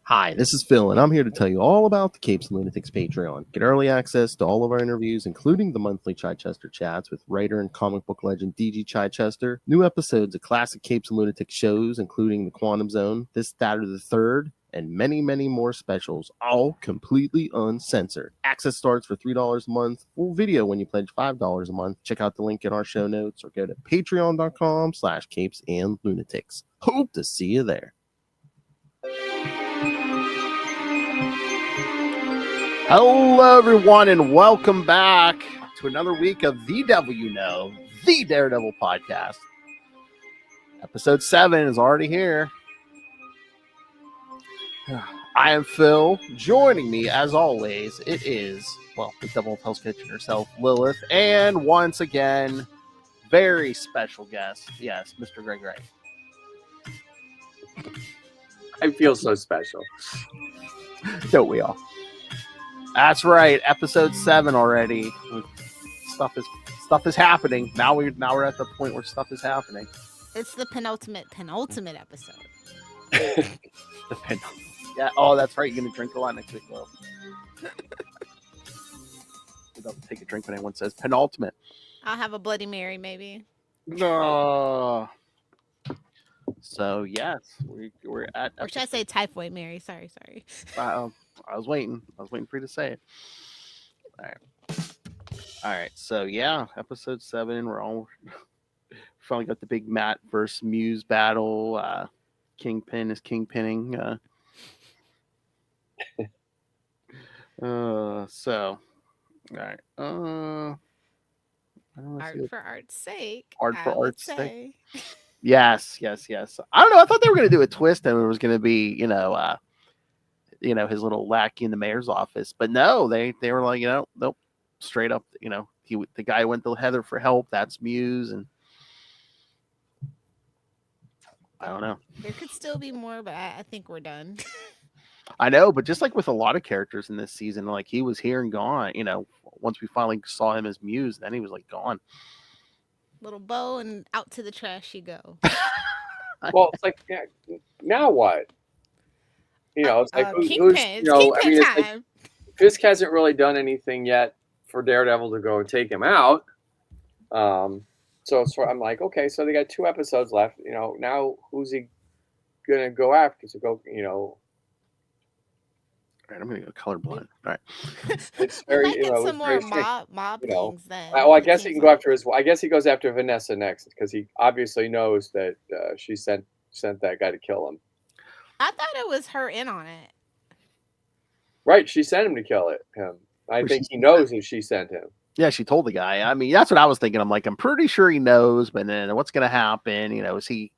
Hi, this is Phil, and I'm here to tell you all about the Capes and Lunatics Patreon. Get early access to all of our interviews, including the monthly Chichester chats with writer and comic book legend DG Chichester, new episodes of classic Capes and Lunatics shows, including The Quantum Zone, This, That, or the Third, and many, many more specials, all completely uncensored. Access starts for $3 a month, full video when you pledge $5 a month. Check out the link in our show notes or go to patreon.com/capesandlunatics. Hope to see you there. Hello, everyone, and welcome back to another week of The Devil You Know, the Daredevil Podcast. Episode 7 is already here. I am Phil. Joining me, as always, it is, the Devil of Hell's Kitchen herself, Lilith, and once again, very special guest, yes, Mr. Gregory Wright. I feel so special. Don't we all? That's right, episode 7 already. Stuff is happening. Now we're at the point where stuff is happening. It's the penultimate episode. Yeah. Oh, that's right. You're gonna drink a lot next week, Will. We don't take a drink when anyone says penultimate. I'll have a Bloody Mary, maybe. No. So yes, we're at. Or should I say Typhoid Mary? Sorry. I was waiting for you to say it. All right. So yeah, episode 7. We're all finally got the big Matt versus Muse battle. Kingpin is kingpinning. So, all right. Art for art's sake. Art for art's sake. Yes. I don't know. I thought they were going to do a twist, and it was going to be, his little lackey in the mayor's office. But no, they were like, nope, straight up. The guy went to Heather for help. That's Muse, and I don't know. There could still be more, but I think we're done. I know, but just like with a lot of characters in this season, like he was here and gone. Once we finally saw him as Muse, then he was like gone. Little bow and out to the trash you go. Well, it's like, yeah, now what? It's like Kingpin. It's like, Fisk hasn't really done anything yet for Daredevil to go and take him out. So I'm like, okay, so they got 2 episodes left. Now who's he gonna go after? All right, I'm gonna go colorblind. All right, it's very some more mob things then. Well, I guess he can go after his. I guess he goes after Vanessa next because he obviously knows that she sent that guy to kill him. I thought it was her in on it. Right, she sent him to kill him. I think he knows that she sent him. Yeah, she told the guy. I mean, that's what I was thinking. I'm like, I'm pretty sure he knows, but then what's gonna happen? Is he?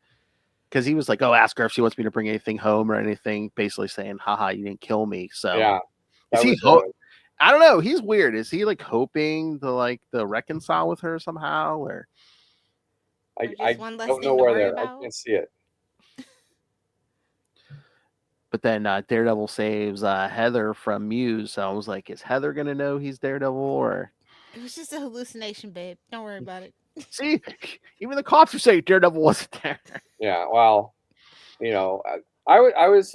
Because he was like, "Oh, ask her if she wants me to bring anything home or anything." Basically saying, "Haha, you didn't kill me." So yeah, is he? I don't know. He's weird. Is he like hoping to reconcile with her somehow, or? I don't know where I can't see it. But then Daredevil saves Heather from Muse. So I was like, is Heather gonna know he's Daredevil, or? It was just a hallucination, babe. Don't worry about it. See, even the cops are saying Daredevil wasn't there. Yeah, well, I was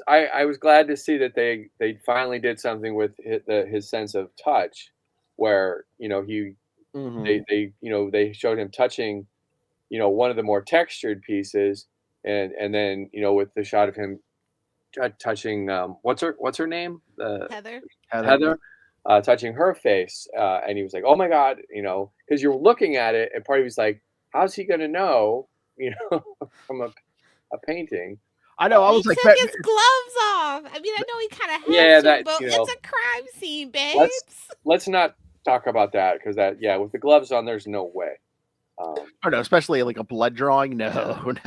glad to see that they finally did something with his sense of touch, where they showed him touching, one of the more textured pieces, and then with the shot of him touching what's her name, Heather. Touching her face, and he was like, "Oh my God," because you're looking at it, and part of he's like, "How's he gonna know?" From a painting. I know. I was like, took his gloves off. I mean, I know he kind of has to, but it's a crime scene, babes. Let's not talk about that because with the gloves on, there's no way. Oh no, especially like a blood drawing. No.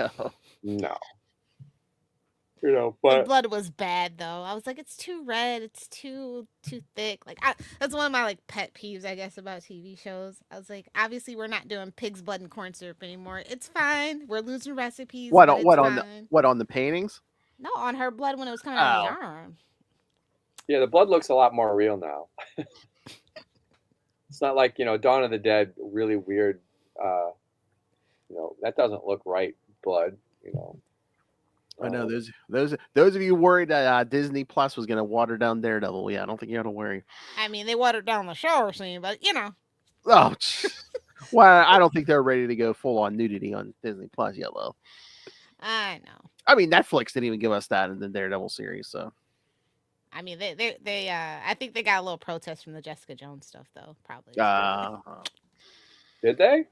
But the blood was bad though. I was like, it's too red, it's too thick. Like that's one of my pet peeves, I guess, about TV shows. I was like, obviously we're not doing pig's blood and corn syrup anymore. It's fine. We're losing recipes. What on the paintings? No, on her blood when it was coming out of the arm. Yeah, the blood looks a lot more real now. It's not like Dawn of the Dead, really weird. That doesn't look right. Blood, I know those of you worried that Disney Plus was going to water down Daredevil. Yeah, I don't think you got to worry. I mean, they watered down the shower scene, but Oh, well, I don't think they're ready to go full on nudity on Disney Plus yet, though. I know. I mean, Netflix didn't even give us that in the Daredevil series, so. I mean, they I think they got a little protest from the Jessica Jones stuff, though. Probably. Did they?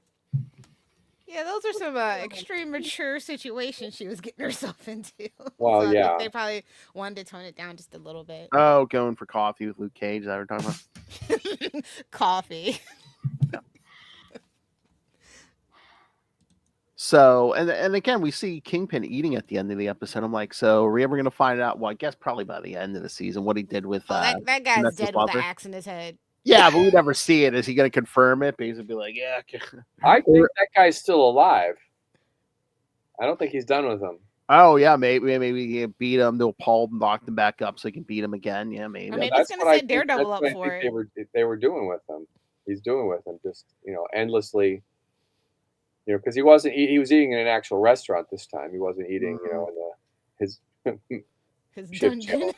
Yeah, those are some extreme mature situations she was getting herself into. Well, so yeah. I think they probably wanted to tone it down just a little bit. Oh, going for coffee with Luke Cage, is that what we're talking about? Coffee. Yeah. So, and again, we see Kingpin eating at the end of the episode. I'm like, so are we ever going to find out? Well, I guess probably by the end of the season, what he did with that guy's dead with an axe in his head. Yeah, but we never see it. Is he going to confirm it? Because he'd be like, yeah. I think that guy's still alive. I don't think he's done with him. Oh yeah, maybe he beat him. They'll Paul and knock him back up so he can beat him again. Yeah, maybe. Or maybe he's going to set Daredevil up for it. They were doing with him. He's doing with him just endlessly. Because he was eating in an actual restaurant this time. He wasn't eating, in his dungeon.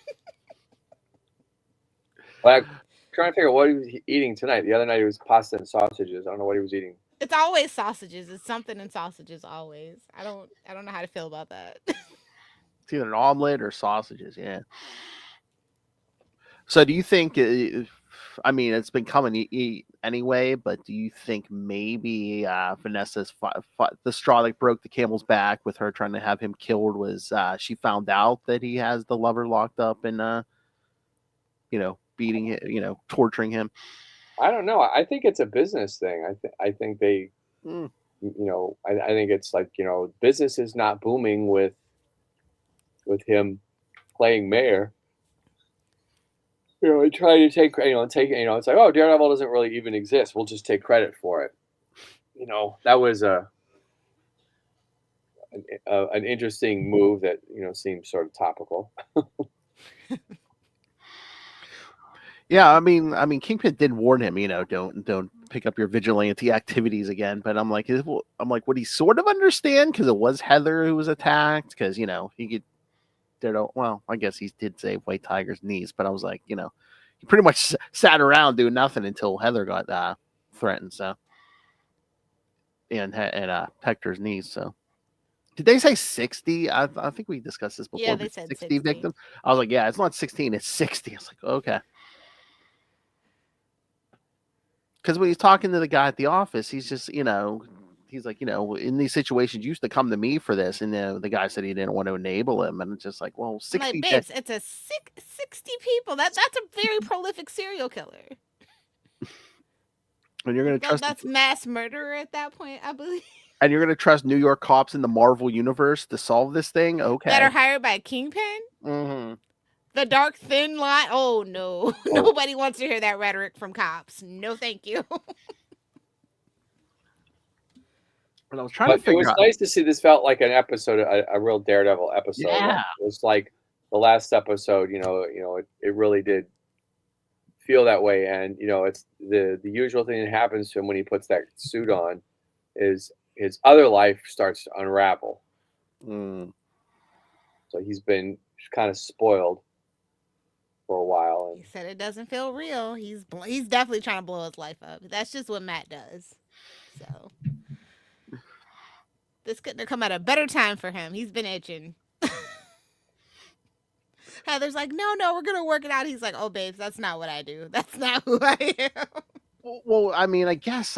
Well, I'm trying to figure out what he was eating tonight. The other night it was pasta and sausages. I don't know what he was eating. It's always sausages. It's something in sausages always. I don't know how to feel about that. It's either an omelet or sausages. Yeah. So do you think? I mean, it's been coming anyway, but do you think maybe Vanessa's the straw that broke the camel's back with her trying to have him killed was she found out that he has the lover locked up and beating it, torturing him? I don't know. I think it's a business thing. I think they, I think it's like business is not booming with him playing mayor. I try to take it's like, oh, Daredevil doesn't really even exist. We'll just take credit for it. That was an interesting move that seems sort of topical. Yeah, I mean, Kingpin did warn him, don't pick up your vigilante activities again. But I'm like, would he sort of understand? Because it was Heather who was attacked. Because he could. Well, I guess he did save White Tiger's niece, but I was like, he pretty much sat around doing nothing until Heather got threatened. So, and Hector's niece. So, did they say 60? I think we discussed this before. Yeah, they said 60 victims. I was like, yeah, it's not 16, it's 60. I was like, okay. Because when he's talking to the guy at the office, he's just, he's like, in these situations, you used to come to me for this. And the guy said he didn't want to enable him. And it's just like, well, 60. Like, babes, it's 60 people. That's a very prolific serial killer. And you're going to trust. That's mass murder at that point, I believe. And you're going to trust New York cops in the Marvel universe to solve this thing? Okay. That are hired by Kingpin? Mm-hmm. The dark, thin line? Oh, no. Oh. Nobody wants to hear that rhetoric from cops. No, thank you. And I was trying to figure out. It was nice to see this felt like an episode, a real Daredevil episode. Yeah. It was like the last episode, it really did feel that way. And, it's the usual thing that happens to him when he puts that suit on is his other life starts to unravel. Mm. So he's been kind of spoiled for a while. He said it doesn't feel real. He's definitely trying to blow his life up. That's just what Matt does. So this couldn't have come at a better time for him. He's been itching. Heather's like, no, we're going to work it out. He's like, oh, babes, that's not what I do. That's not who I am. Well, I mean, I guess,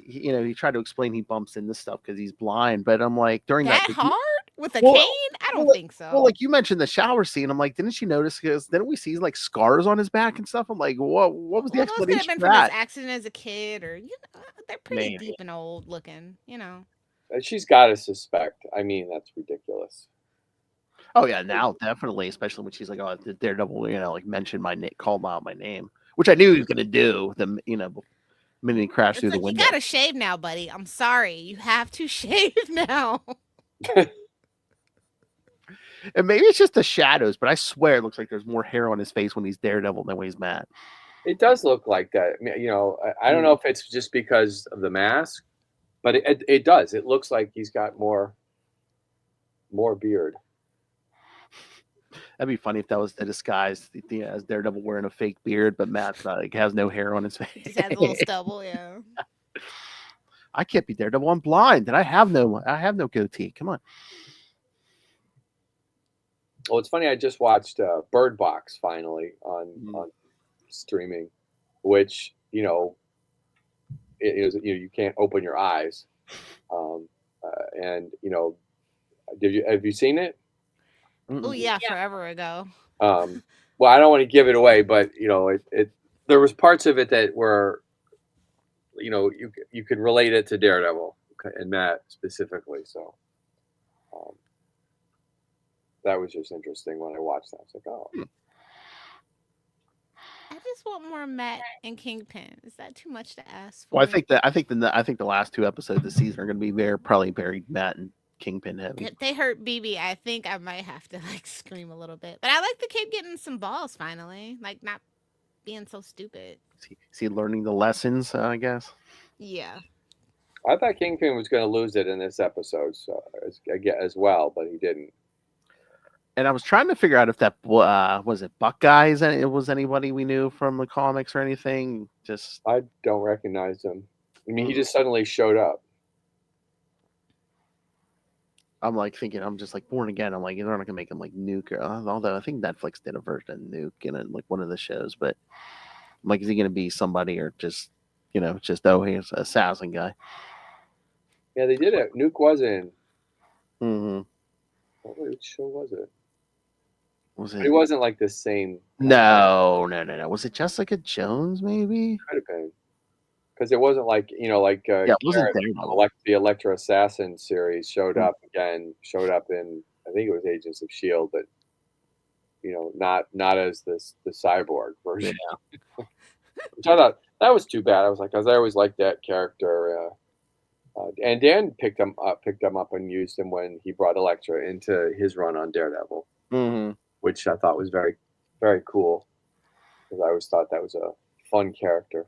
he tried to explain he bumps into stuff because he's blind. But I'm like, during that hard? With a cane? I don't think so. Well, like you mentioned the shower scene. I'm like, didn't she notice? Because didn't we see like scars on his back and stuff? I'm like, what was the explanation could have for been that? From his accident as a kid, or they're pretty deep and old looking, She's got to suspect. I mean, that's ridiculous. Oh yeah, now definitely, especially when she's like, oh, the Daredevil, like mentioned my name, called out my name, which I knew he was gonna do. The minute he crashed through the window. You gotta shave now, buddy. I'm sorry, you have to shave now. And maybe it's just the shadows, but I swear it looks like there's more hair on his face when he's Daredevil than when he's Matt. It does look like that. I don't know if it's just because of the mask, but it does. It looks like he's got more beard. That'd be funny if that was the disguise as Daredevil wearing a fake beard, but Matt's not, like, has no hair on his face. Just has a little stubble, yeah. I can't be Daredevil. I'm blind, and I have no goatee. Come on. Well, it's funny. I just watched Bird Box finally on streaming, which it is you can't open your eyes, and have you seen it? Oh yeah, forever ago. Well, I don't want to give it away, but there was parts of it that were, you could relate it to Daredevil and Matt specifically. So that was just interesting when I watched that. I was like, oh. I just want more Matt and Kingpin. Is that too much to ask for? Well, I think the last 2 episodes of the season are going to be probably very Matt and Kingpin heavy. If they hurt BB, I think I might have to scream a little bit. But I like the kid getting some balls finally, not being so stupid. Is he learning the lessons? I guess. Yeah. I thought Kingpin was going to lose it in this episode, so as well, but he didn't. And I was trying to figure out if that was it Buckeyes, and it was anybody we knew from the comics or anything. I don't recognize him. I mean, he just suddenly showed up. I'm thinking, I'm just Born Again. I'm they're not gonna make him Nuke, although I think Netflix did a version of Nuke in one of the shows. But I'm is he gonna be somebody or just he's an assassin guy? Yeah, they did it. Nuke was in. Mm-hmm. Which show was it? Was it? It wasn't the same. No. Was it Jessica Jones? Maybe. Could have been, because it wasn't it wasn't Daredevil. The Electra Assassin series showed up in, I think it was Agents of S.H.I.E.L.D., but not as the cyborg version. Yeah. Which I thought that was too bad. I was because I always liked that character. And Dan picked him up and used him when he brought Electra into his run on Daredevil, which I thought was very, very cool, because I always thought that was a fun character.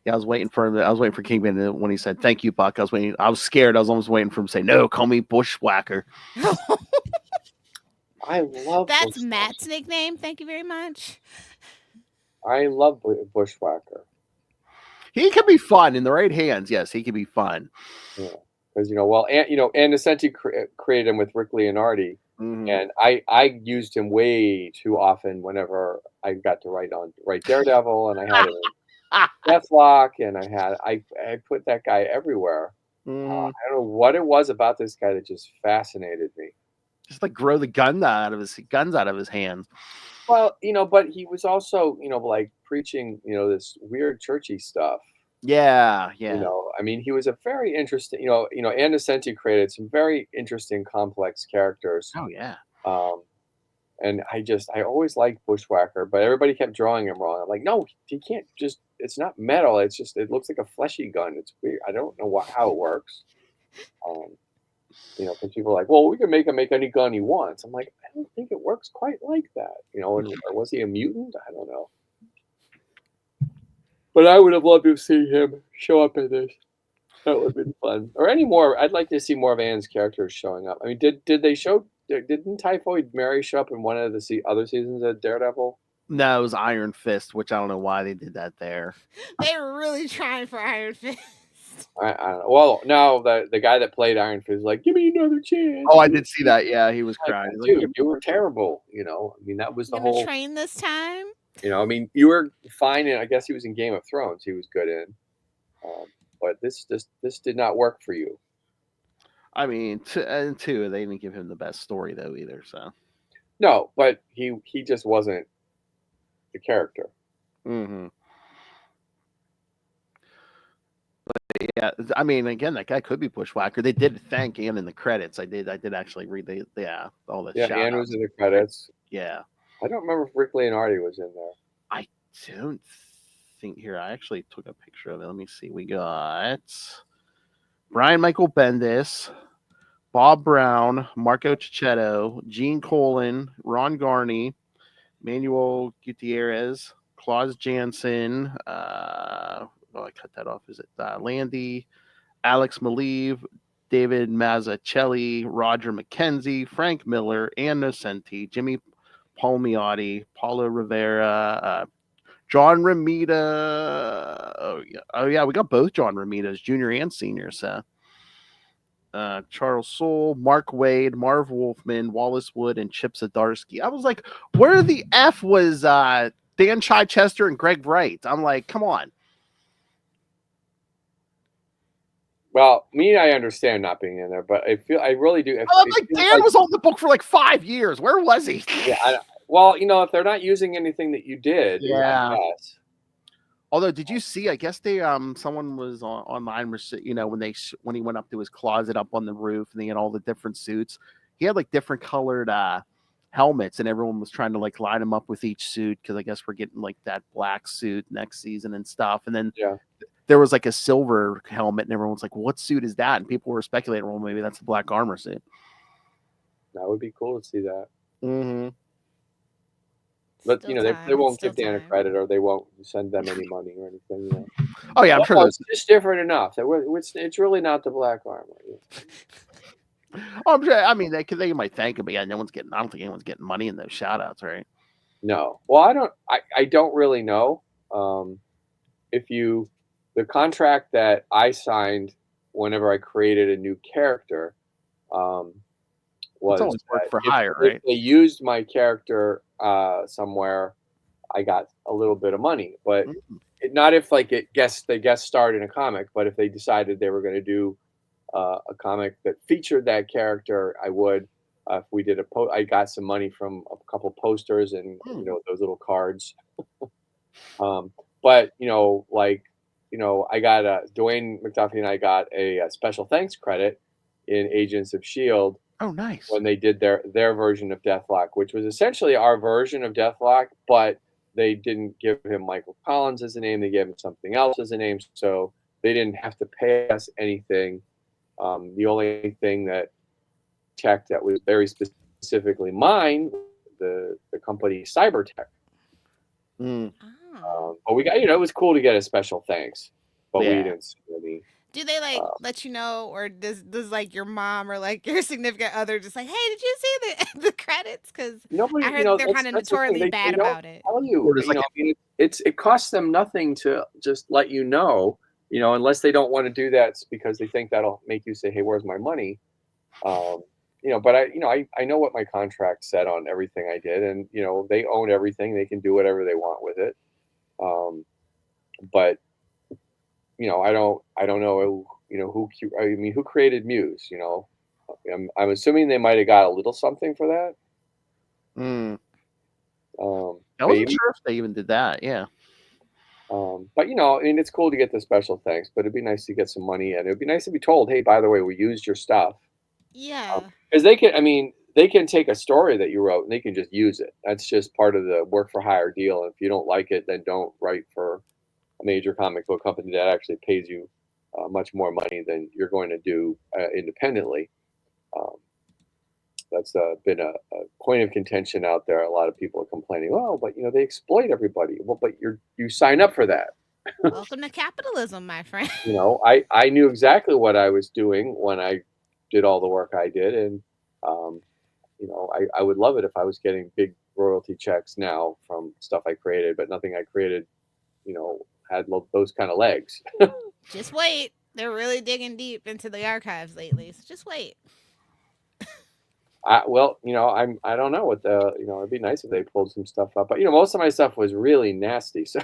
Yeah, I was waiting for Kingpin when he said "Thank you, Buck." I was scared. I was almost waiting for him to say, "No, call me Bushwhacker." I love that's Matt's nickname. Thank you very much. I love Bushwhacker. He can be fun in the right hands. Yes, he can be fun. Yeah, because and essentially created him with Rick Leonardi, and I used him way too often whenever I got to write Daredevil, and I had him Deathlock, and I put that guy everywhere. I don't know what it was about this guy that just fascinated me. Just grow the guns out of his hands. Well, but he was also, preaching, this weird churchy stuff. Yeah. I mean, he was a very interesting, Ann Nocenti created some very interesting, complex characters. Oh yeah. And I always liked Bushwhacker, but everybody kept drawing him wrong. I'm no, he can't it's not metal. It's just, it looks like a fleshy gun. It's weird. I don't know how it works. Because people are well, we can make him make any gun he wants. I'm I don't think it works quite like that. Or was he a mutant? I don't know. But I would have loved to see him show up in this. That would have been fun. Or any more. I'd like to see more of Ann's characters showing up. I mean, didn't Typhoid Mary show up in one of the other seasons of Daredevil? No, it was Iron Fist, which I don't know why they did that there. They were really trying for Iron Fist. I don't know. Well, no, the guy that played Iron Fist was give me another chance. Oh, I did see that. Yeah, he was crying. Dude, you were terrible. I mean, that was the whole train this time. I mean, you were fine, and I guess he was in Game of Thrones. He was good in, but this did not work for you. I mean, they didn't give him the best story though either. So no, but he just wasn't the character. But yeah, I mean, again, that guy could be Bushwhacker. They did thank Ann in the credits. I did actually read all the Ann was in the credits. Yeah. I don't remember if Rick Leonardi was in there. I don't think here. I actually took a picture of it. Let me see. We got Brian Michael Bendis, Bob Brown, Marco Cicchetto, Gene Colan, Ron Garney, Manuel Gutierrez, Claus Jansen, I cut that off. Is it Landy, Alex Maleev, David Mazzucchelli, Roger McKenzie, Frank Miller, Ann Nocenti, Jimmy Palmiotti, Paulo Rivera, John Romita. Oh yeah, we got both John Romitas, junior and senior. So Charles Soule, Mark Wade, Marv Wolfman, Wallace Wood, and Chip Zdarsky. I was like, where the F was Dan Chichester and Greg Wright? I'm like, come on. Well, I understand not being in there, but I really do. Dan was on the book for like 5 years. Where was he? Yeah. Well, if they're not using anything that you did, yeah. I guess. Although, did you see? I guess they someone was online. When he went up to his closet up on the roof and he had all the different suits. He had like different colored helmets, and everyone was trying to like line them up with each suit because I guess we're getting like that black suit next season and stuff. And then there was like a silver helmet, and everyone's like, "What suit is that?" And people were speculating, "Well, maybe that's the Black Armor suit." That would be cool to see that. Mm-hmm. But they won't give Dan a credit, or they won't send them any money or anything. Oh yeah, I'm sure it's just different enough. It's really not the Black Armor. I'm sure. I mean, they might thank him, but yeah, I don't think anyone's getting money in those shout-outs, right? No. Well, I don't really know. The contract that I signed whenever I created a new character was work for hire, right? If they used my character somewhere, I got a little bit of money, but not if like they guest starred in a comic, but if they decided they were going to do a comic that featured that character, I would. If we did I got some money from a couple posters and those little cards. But I got Dwayne McDuffie and I got a special thanks credit in Agents of S.H.I.E.L.D. Oh, nice. When they did their version of Deathlock, which was essentially our version of Deathlock, but they didn't give him Michael Collins as a name. They gave him something else as a name, so they didn't have to pay us anything. The only thing that checked that was very specifically mine, the company Cybertech. But we got, it was cool to get a special thanks, but we didn't see any. Do they let you know, or does like your mom or like your significant other just like, hey, did you see the credits? Because I heard they're kind of notoriously bad about it. Tell you, it costs them nothing to just let you know, unless they don't want to do that because they think that'll make you say, hey, where's my money? But I know what my contract said on everything I did, and they own everything. They can do whatever they want with it. But I don't know, who created Muse, I'm assuming they might have got a little something for that. I wasn't sure if they even did that. Yeah. But it's cool to get the special thanks, but it'd be nice to get some money, and it'd be nice to be told, hey, by the way, we used your stuff. Yeah. Because they can take a story that you wrote and they can just use it. That's just part of the work for hire deal. And if you don't like it, then don't write for a major comic book company that actually pays you much more money than you're going to do independently. That's been a point of contention out there. A lot of people are complaining, oh, but they exploit everybody. Well, but you sign up for that. Welcome to capitalism, my friend. I knew exactly what I was doing when I did all the work I did, and I would love it if I was getting big royalty checks now from stuff I created, but nothing I created had those kind of legs. Just wait, they're really digging deep into the archives lately, so just wait. I don't know what it'd be nice if they pulled some stuff up, but most of my stuff was really nasty, so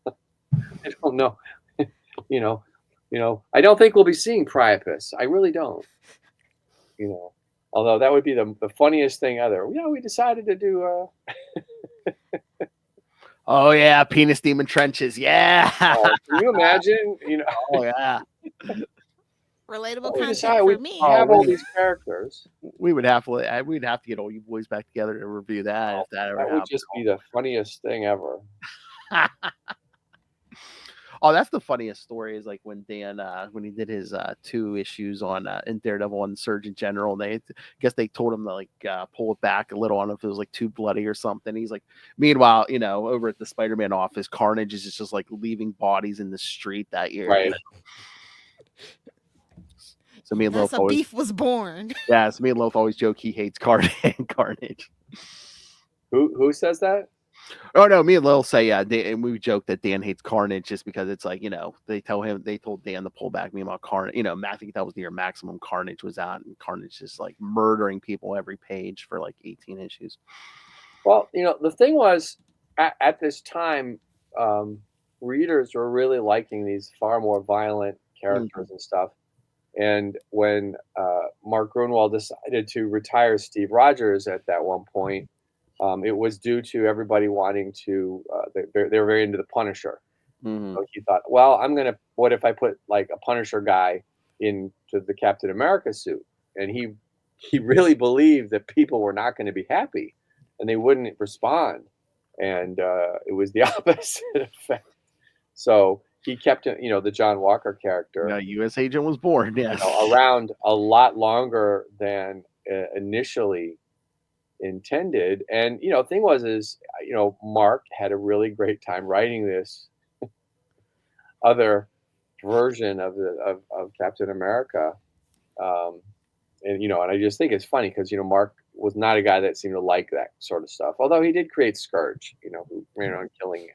I don't know. I don't think we'll be seeing Priapus. I really don't. Although that would be the funniest thing ever. We decided to do. Oh yeah, Penis Demon Trenches. Yeah. Can you imagine? Oh yeah. Relatable content for me. Have all these characters. We'd have to get all you boys back together to review that if that ever happened. That would just be the funniest thing ever. Oh, that's the funniest story is like when Dan, when he did his 2 issues on in Daredevil and Surgeon General, and they told him to like pull it back a little. I don't know if it was like too bloody or something. He's like, meanwhile, over at the Spider-Man office, Carnage is just like leaving bodies in the street that year. Right. So me and That's Lilith a always, beef was born. yeah. So me and Lilith always joke he hates Carnage. Who says that? Oh no, me and Lil say and we joke that Dan hates Carnage just because it's like they told Dan to pull back. Meanwhile, Carnage, I think that was the year Maximum Carnage was out, and Carnage is like murdering people every page for like 18 issues. Well, the thing was at this time, readers were really liking these far more violent characters and stuff. And when Mark Gruenwald decided to retire Steve Rogers at that one point, it was due to everybody wanting to. They were very into the Punisher. So he thought, well, what if I put like a Punisher guy into the Captain America suit? And he really believed that people were not going to be happy, and they wouldn't respond. And it was the opposite effect. So he kept the John Walker character. Yeah, U.S. agent was born. Yes, around a lot longer than initially intended. And thing was Mark had a really great time writing this other version of Captain America. And I just think it's funny because Mark was not a guy that seemed to like that sort of stuff. Although he did create Scourge, who ran around killing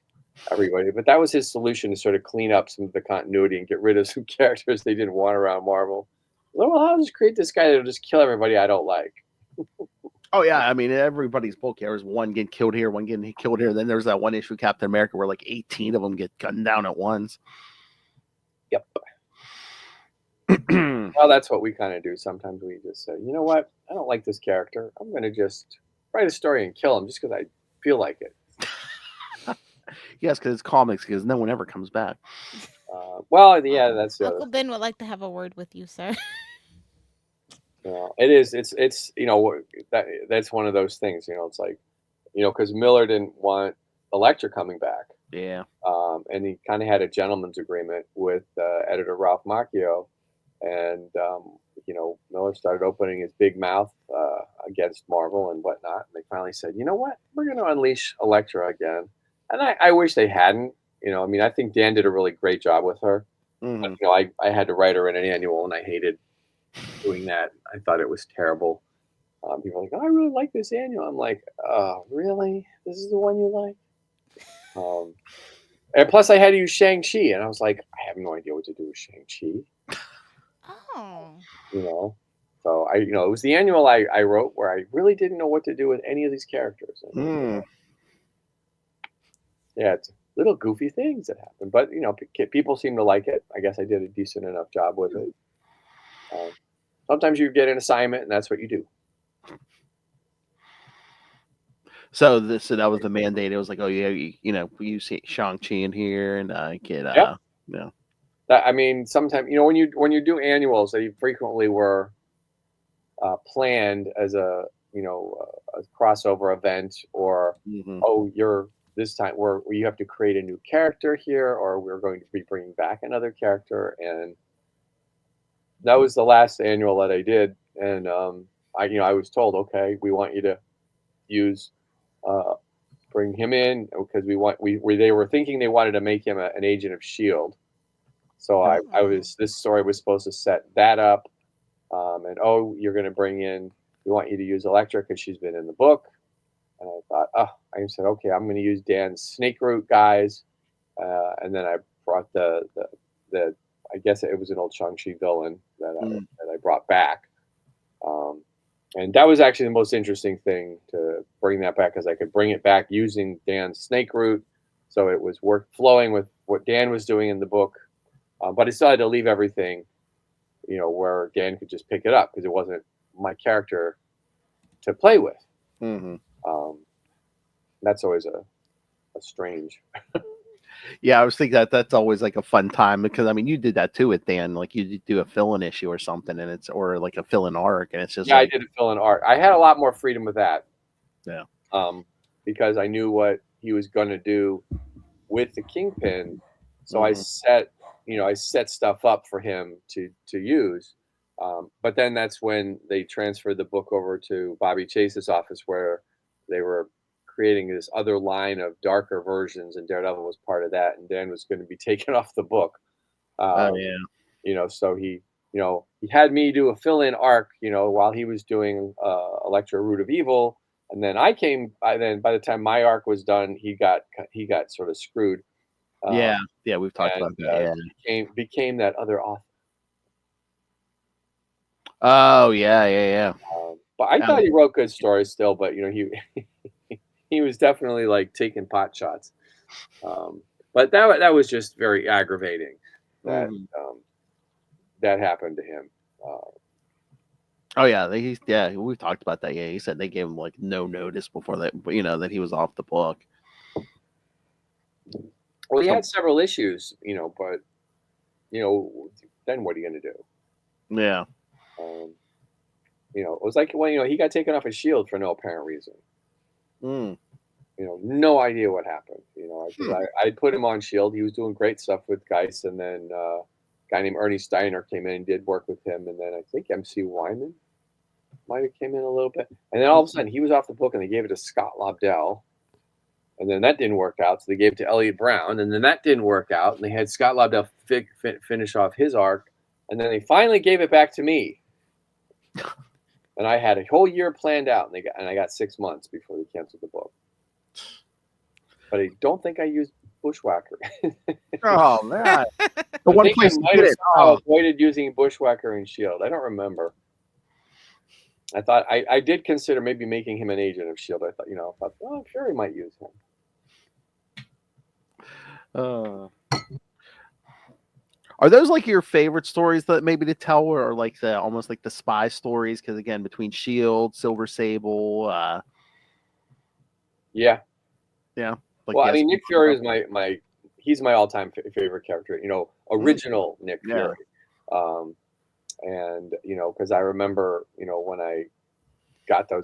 everybody. But that was his solution to sort of clean up some of the continuity and get rid of some characters they didn't want around Marvel. Well, I'll just create this guy that'll just kill everybody I don't like. Oh yeah, I mean everybody's book here is one getting killed here, one getting killed here. Then there's that one issue Captain America where like 18 of them get gunned down at once. Yep. Well, that's what we kind of do. Sometimes we just say, you know what? I don't like this character. I'm going to just write a story and kill him just because I feel like it. Yes, because it's comics, because no one ever comes back. Well, yeah, that's the Uncle Ben would like to have a word with you, sir. It is. It's that's one of those things. It's like, because Miller didn't want Elektra coming back. Yeah. And he kind of had a gentleman's agreement with editor Ralph Macchio, and Miller started opening his big mouth against Marvel and whatnot. And they finally said, you know what, we're going to unleash Elektra again. And I wish they hadn't. I think Dan did a really great job with her. Mm-hmm. But, I had to write her in an annual, and I hated doing that. I thought it was terrible. People were like, oh, I really like this annual. I'm like, oh, really? This is the one you like? And plus, I had to use Shang-Chi, and I was like, I have no idea what to do with Shang-Chi. Oh. So it was the annual I wrote where I really didn't know what to do with any of these characters. And, yeah, it's little goofy things that happen, but people seem to like it. I guess I did a decent enough job with it. Sometimes you get an assignment, and that's what you do. So that was the mandate. It was like, oh yeah, you see Shang-Chi in here, and I get sometimes when you do annuals, they frequently were planned as a crossover event, or you're this time where you have to create a new character here, or we're going to be bringing back another character. And that was the last annual that I did, and I was told, okay, we want you to use bring him in because they were thinking they wanted to make him an agent of S.H.I.E.L.D. So this story was supposed to set that up, and you're going to bring in, we want you to use Elektra because she's been in the book. And I thought, I said, okay, I'm going to use Dan's Snake Root guys, and then I brought the I guess it was an old Shang-Chi villain that I brought back. And that was actually the most interesting thing, to bring that back, because I could bring it back using Dan's Snake Root. So it was flowing with what Dan was doing in the book. But I still had to leave everything, where Dan could just pick it up, because it wasn't my character to play with. Mm-hmm. That's always a strange. Yeah, I was thinking that's always like a fun time, because you did that too with Dan. Like you do a fill-in issue or something, and or like a fill-in arc, and it's just I did a fill-in arc. I had a lot more freedom with that. Yeah. Because I knew what he was going to do with the Kingpin, so I set stuff up for him to use. But then that's when they transferred the book over to Bobby Chase's office, where they were creating this other line of darker versions, and Daredevil was part of that, and Dan was going to be taken off the book. So he had me do a fill-in arc, while he was doing Elektra Root of Evil, and then I came. By the time my arc was done, he got sort of screwed. Yeah, we've talked about that. Yeah, became that other author. Oh yeah. But I thought he wrote good stories still. But he was definitely like taking pot shots. But that was just very aggravating that that happened to him. Oh yeah, we've talked about that. Yeah, he said they gave him like no notice before that, that he was off the book. Well, he had several issues, but then what are you going to do? Yeah. It was like when he got taken off his shield for no apparent reason. No idea what happened. I put him on shield. He was doing great stuff with Geist, and then a guy named Ernie Steiner came in and did work with him, and then I think MC Wyman might have came in a little bit, and then all of a sudden he was off the book, and they gave it to Scott Lobdell, and then that didn't work out, so they gave it to Elliot Brown, and then that didn't work out, and they had Scott Lobdell finish off his arc, and then they finally gave it back to me, and I had a whole year planned out, and I got 6 months before they canceled the book. But I don't think I used Bushwhacker. Oh man! The one place I might have avoided using Bushwhacker and Shield. I don't remember. I thought I did consider maybe making him an agent of Shield. I thought, oh, Fury might use him. Are those like your favorite stories that maybe to tell, or like almost like the spy stories? Because again, between Shield, Silver Sable, yeah. Like, well, I mean, Nick Fury is he's my all-time favorite character. Original Nick Fury. And because I remember, when I got the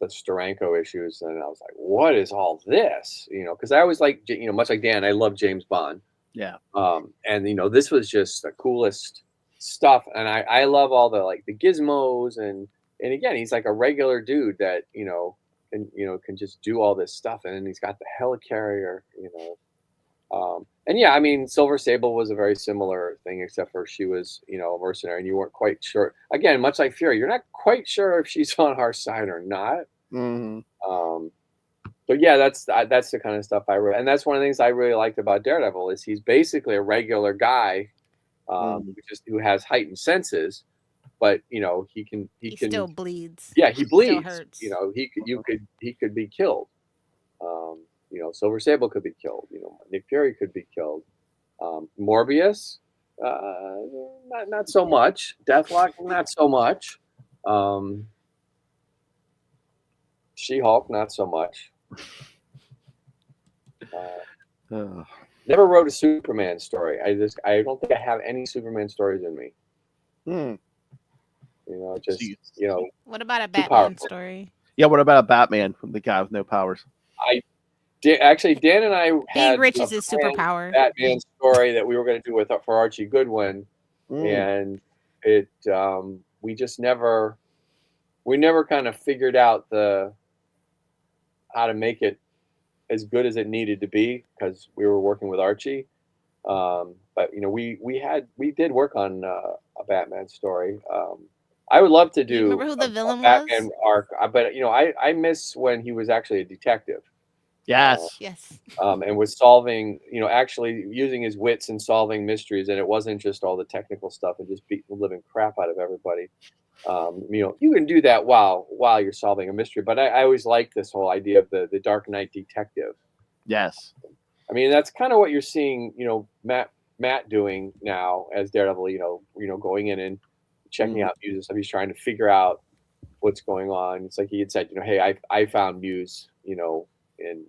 Steranko issues, and I was like, what is all this? Because I always like, much like Dan, I love James Bond. Yeah. And this was just the coolest stuff, and I love all the the gizmos, and again, he's like a regular dude that can just do all this stuff, and then he's got the helicarrier, and yeah, I mean, Silver Sable was a very similar thing, except for she was a mercenary, and you weren't quite sure. Again, much like Fury, you're not quite sure if she's on our side or not. But yeah, that's the kind of stuff I read, and that's one of the things I really liked about Daredevil is he's basically a regular guy, who has heightened senses, but he can still bleeds. Yeah, he bleeds. Still hurts. He could be killed. Silver Sable could be killed. Nick Fury could be killed. Morbius, not so much. Deathlock, not so much. She-Hulk, not so much. Never wrote a Superman story. I don't think I have any Superman stories in me. What about a Batman story? Yeah, what about a Batman from the guy with no powers? Actually, Dan and I had being rich is his superpower. Batman story that we were going to do for Archie Goodwin, and it we never kind of figured out how to make it as good as it needed to be because we were working with Archie. But we did work on a Batman story. I would love to do. Remember who the villain Batman was? Arc, but I miss when he was actually a detective. Yes. Yes. And was solving, actually using his wits and solving mysteries, and it wasn't just all the technical stuff and just beating the living crap out of everybody. You can do that while you're solving a mystery, but I always liked this whole idea of the Dark Knight detective. Yes. I mean, that's kind of what you're seeing, Matt doing now as Daredevil. Going in and checking out Muse and stuff. He's trying to figure out what's going on. It's like he had said, hey, I found Muse, in an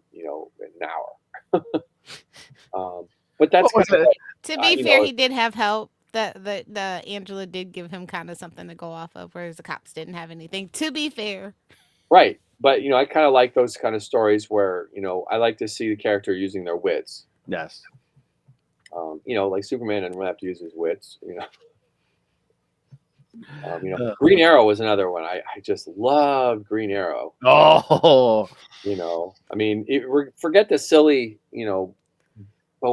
hour. But that's to be fair, he did have help. The Angela did give him kind of something to go off of, whereas the cops didn't have anything. To be fair, right? But I kind of like those kind of stories where I like to see the character using their wits. Yes. Like Superman didn't have to use his wits. Green Arrow was another one. I just loved Green Arrow. Oh. I mean, forget the silly, bow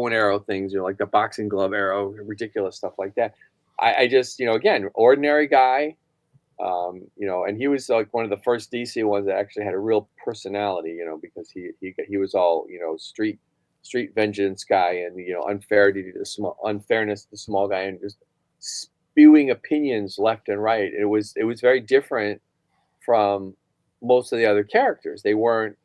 and arrow things, like the boxing glove arrow, ridiculous stuff like that. I just, again, ordinary guy, and he was like one of the first DC ones that actually had a real personality, because he was all, street vengeance guy, and unfairness to the small guy, and just spewing opinions left and right. It was very different from most of the other characters. They weren't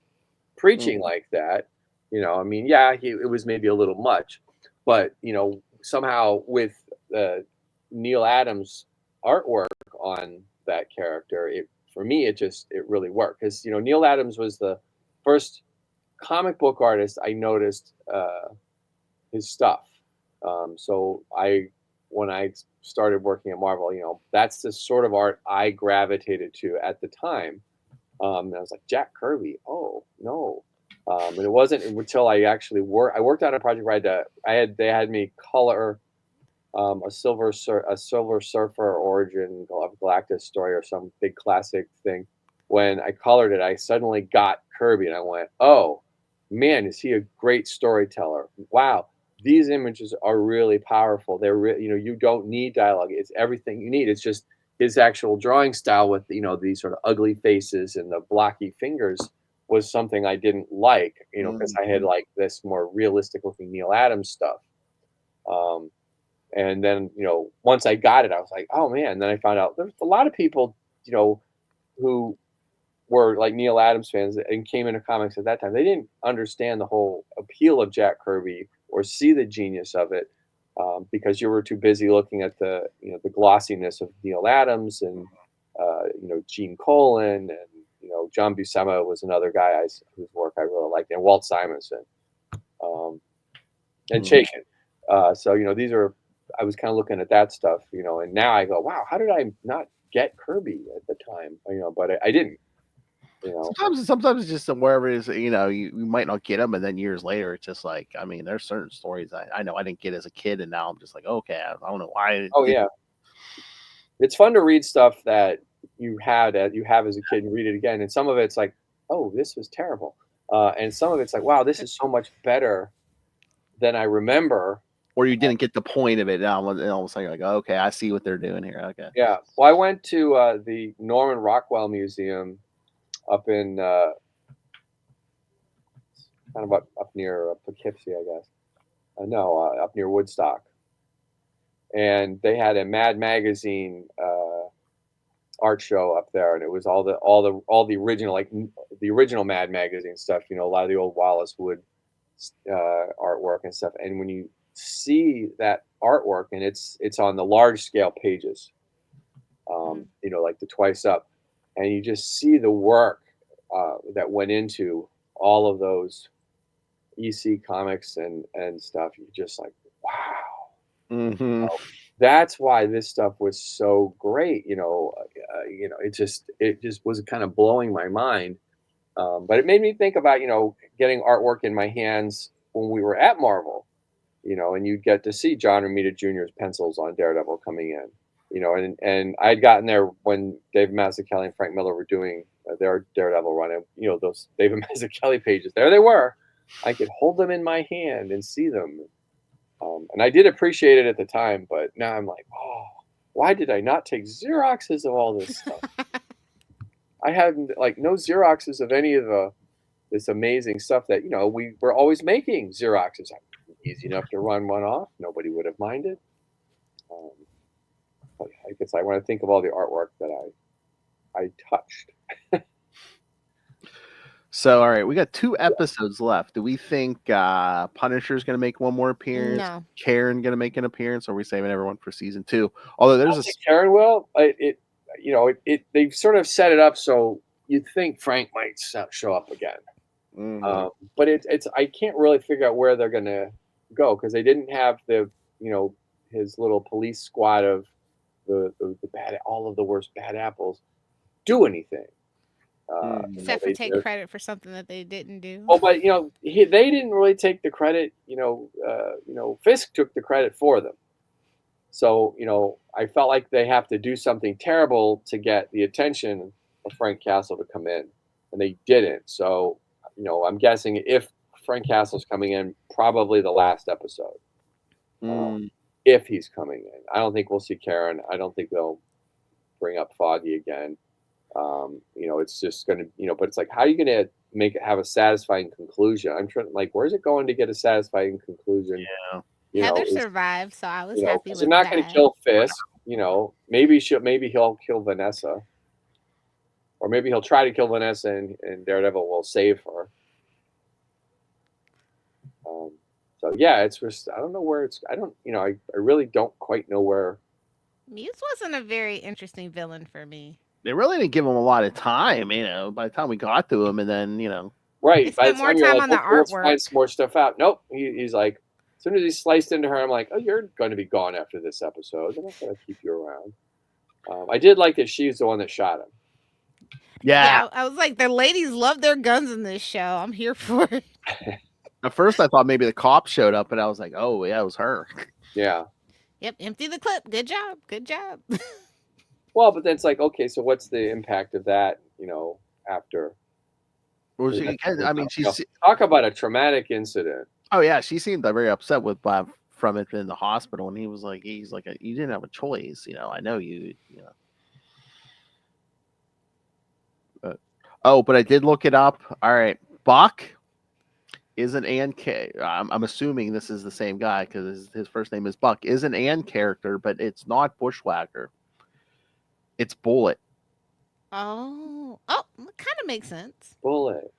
preaching like that. I mean, yeah, it was maybe a little much, but somehow with Neil Adams' artwork on that character, for me it really worked, because Neil Adams was the first comic book artist I noticed his stuff. So when I started working at Marvel, that's the sort of art I gravitated to at the time. And I was like, Jack Kirby, oh no. And it wasn't until I actually worked on a project where they had me color a Silver Surfer origin of Galactus story, or some big classic thing. When I colored it, I suddenly got Kirby, and I went, oh man, is he a great storyteller? Wow, these images are really powerful. They're you don't need dialogue. It's everything you need. It's just his actual drawing style with these sort of ugly faces and the blocky fingers was something I didn't like, because I had like this more realistic looking Neil Adams stuff. And then, once I got it, I was like, oh man. And then I found out there's a lot of people, who were like Neil Adams fans and came into comics at that time. They didn't understand the whole appeal of Jack Kirby or see the genius of it, because you were too busy looking at the glossiness of Neil Adams and Gene Colan, and John Buscema was another guy whose work I really liked, and Walt Simonson, and Chaykin. So these are, I was kind of looking at that stuff, and now I go, wow, how did I not get Kirby at the time? But I didn't. Sometimes it's just wherever it is, you might not get them, and then years later, it's just like, I mean, there's certain stories I know I didn't get as a kid, and now I'm just like, okay, I don't know why. Oh yeah, it's fun to read stuff that you have as a kid and read it again, and some of it's like, oh, this was terrible, and some of it's like, wow, this is so much better than I remember. Or you didn't get the point of it. Now all of a sudden you're like, oh, okay, I see what they're doing here. Okay. Yeah. Well, I went to the Norman Rockwell Museum up in kind of up near Poughkeepsie, I guess. Up near Woodstock, and they had a Mad Magazine art show up there, and it was all the original, like the original Mad Magazine stuff. A lot of the old Wallace Wood artwork and stuff. And when you see that artwork, and it's on the large scale pages, like the Twice Up, and you just see the work that went into all of those EC comics and stuff. You're just like, wow. Mm-hmm. That's why this stuff was so great. It just was kind of blowing my mind. But it made me think about, getting artwork in my hands when we were at Marvel, and you'd get to see John Romita Jr.'s pencils on Daredevil coming in, and I'd gotten there when Dave Mazzucchelli and Frank Miller were doing their Daredevil run, and, those David Mazzucchelli pages, there they were. I could hold them in my hand and see them. And I did appreciate it at the time, but now I'm like, oh, why did I not take Xeroxes of all this stuff? I had no Xeroxes of any of this amazing stuff that, we were always making Xeroxes. Easy enough to run one off. Nobody would have minded. But I guess I want to think of all the artwork that I touched. So, all right, we got 2 episodes left. Do we think Punisher's going to make one more appearance? No. Karen going to make an appearance? Or are we saving everyone for season 2? Although there's Karen will. They've sort of set it up so you'd think Frank might show up again. Mm-hmm. But I can't really figure out where they're going to go, because they didn't have his little police squad of all of the worst bad apples do anything. Except for take credit for something that they didn't do. Oh, but they didn't really take the credit. Fisk took the credit for them. So I felt like they have to do something terrible to get the attention of Frank Castle to come in, and they didn't. So I'm guessing if Frank Castle's coming in, probably the last episode. if he's coming in. I don't think we'll see Karen. I don't think they'll bring up Foggy again. It's just going to, but it's like, how are you going to have a satisfying conclusion? I'm trying, like, where's it going to get a satisfying conclusion? Yeah. Heather survived, so I was happy with they're not going to that. kill Fisk. Maybe he'll kill Vanessa, or maybe he'll try to kill Vanessa, and Daredevil will save her. So yeah, it's just, I don't know where it's. I don't, I really don't quite know where. Muse wasn't a very interesting villain for me. They really didn't give him a lot of time, by the time we got to him, and then, Right. They spent more time on the artwork. Let's find some more stuff out. Nope. He's like, as soon as he sliced into her, I'm like, oh, you're going to be gone after this episode. They're not going to keep you around. I did like that she's the one that shot him. Yeah. I was like, the ladies love their guns in this show. I'm here for it. At first, I thought maybe the cop showed up, and I was like, oh, yeah, it was her. Yeah. Yep. Empty the clip. Good job. Good job. Well, but then it's like, okay, so what's the impact of that, after? Well, she's talk about a traumatic incident. Oh, yeah. She seemed very upset with Bob from it in the hospital, and he's like, you didn't have a choice. I know you. But I did look it up. All right. Buck is an Ann I'm assuming this is the same guy because his first name is Buck. Is an Ann character, but it's not Bushwhacker. It's Bullet. Oh, it kind of makes sense. Bullet.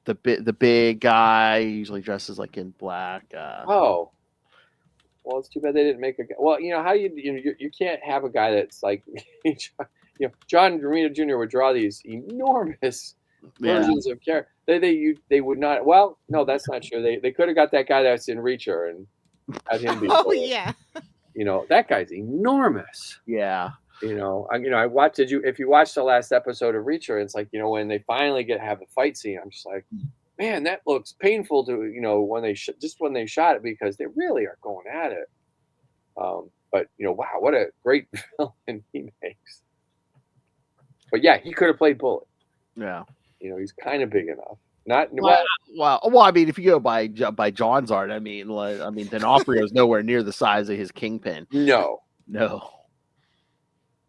The big guy usually dresses like in black. Well, it's too bad they didn't make a. Well, how you can't have a guy that's like, John Romita Jr. would draw these enormous versions of character. They would not. Well, no, that's not true. They could have got that guy that's in Reacher and had him be. Yeah. That guy's enormous. Yeah. I watched. If you watched the last episode of Reacher, it's like, when they finally have the fight scene, I'm just like, man, that looks painful to when they shot it, because they really are going at it. But wow, what a great villain he makes. But yeah, he could have played Bullet. Yeah. He's kind of big enough. Not well. I mean, if you go by John's art, D'Onofrio's nowhere near the size of his Kingpin. No.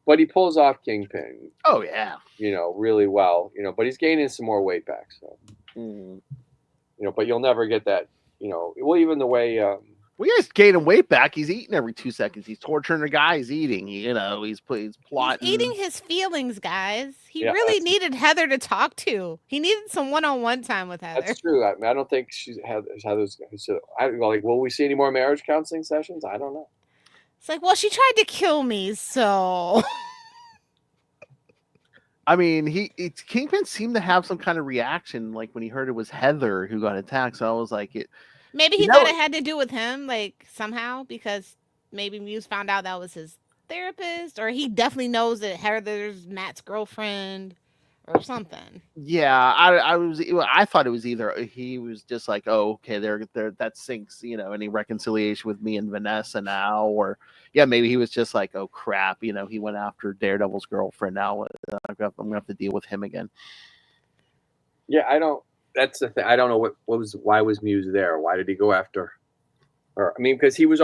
But he pulls off Kingpin. Oh yeah. Really well. But he's gaining some more weight back. So. But you'll never get that. Well, even the way. He's gaining weight back. He's eating every 2 seconds. He's torturing the guy. He's eating. He's plotting. He's eating his feelings, guys. He really needed Heather to talk to. He needed some one-on-one time with Heather. That's true. I don't think Heather's. So will we see any more marriage counseling sessions? I don't know. It's like, well, she tried to kill me, so. Kingpin seemed to have some kind of reaction, like when he heard it was Heather who got attacked. So I was like, maybe he thought it had to do with him, like somehow, because maybe Muse found out that was his therapist, or he definitely knows that Heather's Matt's girlfriend, or something. Yeah, I thought it was either he was just like, oh, okay, they're that sinks, any reconciliation with me and Vanessa now, or maybe he was just like, oh crap, he went after Daredevil's girlfriend. Now I'm gonna have to deal with him again. Yeah, that's the thing. I don't know why was Muse there? Why did he go after her? Because he was